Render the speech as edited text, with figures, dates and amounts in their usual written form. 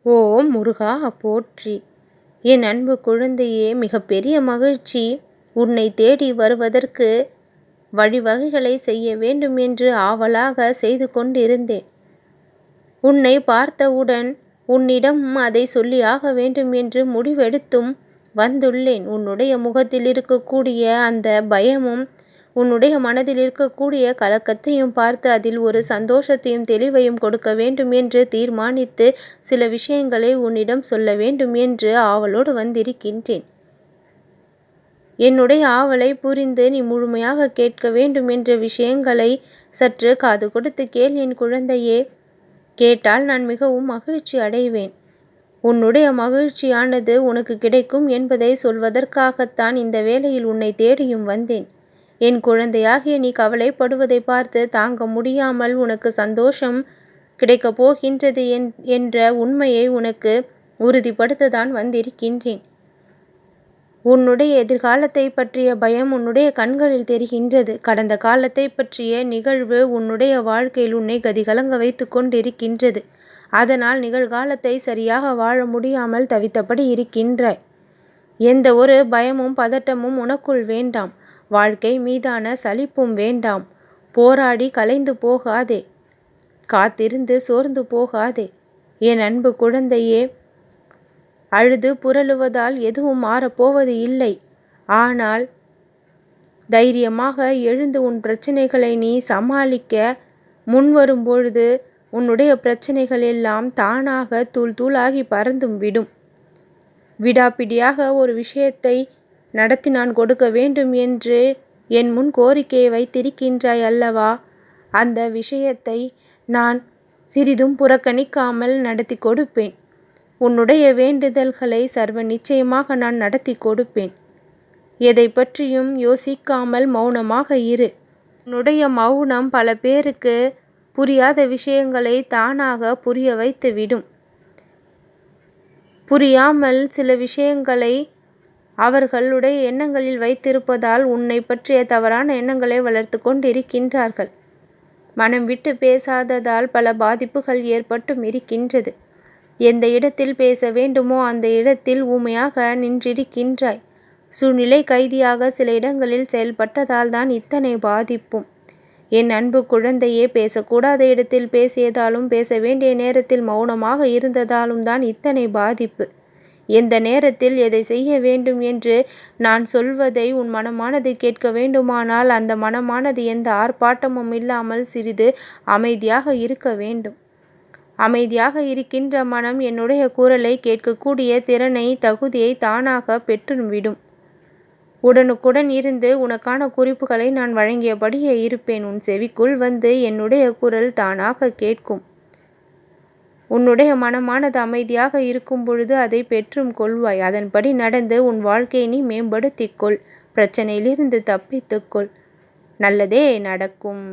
ஓம் முருகா போற்றி! என் அன்பு குழந்தையே, மிகப்பெரிய மகிழ்ச்சி உன்னை தேடி வருவதற்கு வழிவகைகளை செய்ய வேண்டும் என்று ஆவலாக செய்து கொண்டிருந்தேன். உன்னை பார்த்தவுடன் உன்னிடம் அதை சொல்லியாக வேண்டும் என்று முடிவெடுத்தும் வந்துள்ளேன். உன்னுடைய முகத்தில் இருக்கக்கூடிய அந்த பயமும் உன்னுடைய மனதில் இருக்கக்கூடிய கலக்கத்தையும் பார்த்து அதில் ஒரு சந்தோஷத்தையும் தெளிவையும் கொடுக்க வேண்டும் என்று தீர்மானித்து சில விஷயங்களை உன்னிடம் சொல்ல வேண்டும் என்று ஆவலோடு வந்திருக்கின்றேன். என்னுடைய ஆவலை புரிந்து நீ முழுமையாக கேட்க வேண்டும் என்ற விஷயங்களை சற்று காது கொடுத்து கேள் என் குழந்தையே. கேட்டால் நான் மிகவும் மகிழ்ச்சி அடைவேன். உன்னுடைய மகிழ்ச்சியானது உனக்கு கிடைக்கும் என்பதை சொல்வதற்காகத்தான் இந்த வேளையில் உன்னை தேடியும் வந்தேன். என் குழந்தையாகிய நீ கவலைப்படுவதை பார்த்து தாங்க முடியாமல் உனக்கு சந்தோஷம் கிடைக்கப் போகின்றது என்ற உண்மையை உனக்கு உறுதிப்படுத்ததான் வந்திருக்கின்றேன். உன்னுடைய எதிர்காலத்தை பற்றிய பயம் உன்னுடைய கண்களில் தெரிகின்றது. கடந்த காலத்தை பற்றிய நிகழ்வு உன்னுடைய வாழ்க்கையில் உன்னை கதிகலங்க வைத்து கொண்டிருக்கின்றது. அதனால் நிகழ்காலத்தை சரியாக வாழ முடியாமல் தவித்தபடி இருக்கின்றாய். எந்த ஒரு பயமும் பதட்டமும் உனக்குள் வேண்டாம். வாழ்க்கை மீதான சலிப்பும் வேண்டாம். போராடி கலைந்து போகாதே. காத்திருந்து சோர்ந்து போகாதே. என் அன்பு குழந்தையே, அழுது புரளுவதால் எதுவும் மாறப்போவது இல்லை. ஆனால் தைரியமாக எழுந்து உன் பிரச்சனைகளை நீ சமாளிக்க முன்வரும் பொழுது உன்னுடைய பிரச்சனைகள் எல்லாம் தானாக தூள் தூளாகி பறந்தும் விடும். விடாப்பிடியாக ஒரு விஷயத்தை நடத்தி நான் கொடுக்க வேண்டும் என்று என் முன் கோரிக்கையை வைத்திருக்கின்றாய் அல்லவா? அந்த விஷயத்தை நான் சிறிதும் புறக்கணிக்காமல் நடத்தி கொடுப்பேன். உன்னுடைய வேண்டுதல்களை சர்வ நிச்சயமாக நான் நடத்தி கொடுப்பேன். எதை பற்றியும் யோசிக்காமல் மௌனமாக இரு. உன்னுடைய மௌனம் பல பேருக்கு புரியாத விஷயங்களை தானாக புரிய வைத்து விடும். புரியாமல் சில விஷயங்களை அவர்களுடைய எண்ணங்களில் வைத்திருப்பதால் உன்னை பற்றிய தவறான எண்ணங்களை வளர்த்து கொண்டிருக்கின்றார்கள். மனம் விட்டு பேசாததால் பல பாதிப்புகள் ஏற்பட்டும் இருக்கின்றது. எந்த இடத்தில் பேச வேண்டுமோ அந்த இடத்தில் ஊமையாக நின்றிருக்கின்றாய். சூழ்நிலை கைதியாக சில இடங்களில் செயல்பட்டதால் தான் இத்தனை பாதிப்பும். என் அன்பு குழந்தையே, பேசக்கூடாத இடத்தில் பேசியதாலும் பேச வேண்டிய நேரத்தில் மௌனமாக இருந்ததாலும் தான் இத்தனை பாதிப்பு. எந்த நேரத்தில் எதை செய்ய வேண்டும் என்று நான் சொல்வதை உன் மனமானது கேட்க வேண்டுமானால் அந்த மனமானது எந்த ஆர்ப்பாட்டமும் இல்லாமல் சிறிது அமைதியாக இருக்க வேண்டும். அமைதியாக இருக்கின்ற மனம் என்னுடைய குரலை கேட்கக்கூடிய திறனை தகுதியை தானாக பெற்றுவிடும். உடனுக்குடன் இருந்து உனக்கான குறிப்புகளை நான் வழங்கியபடியே இருப்பேன். உன் செவிக்குள் வந்து என்னுடைய குரல் தானாக கேட்கும். உன்னுடைய மனமானது அமைதியாக இருக்கும் பொழுது அதை பெற்றும் கொள்வாய். அதன்படி நடந்து உன் வாழ்க்கையை நீ மேம்படுத்திக்கொள். பிரச்சனையிலிருந்து தப்பித்துக்கொள். நல்லதே நடக்கும்.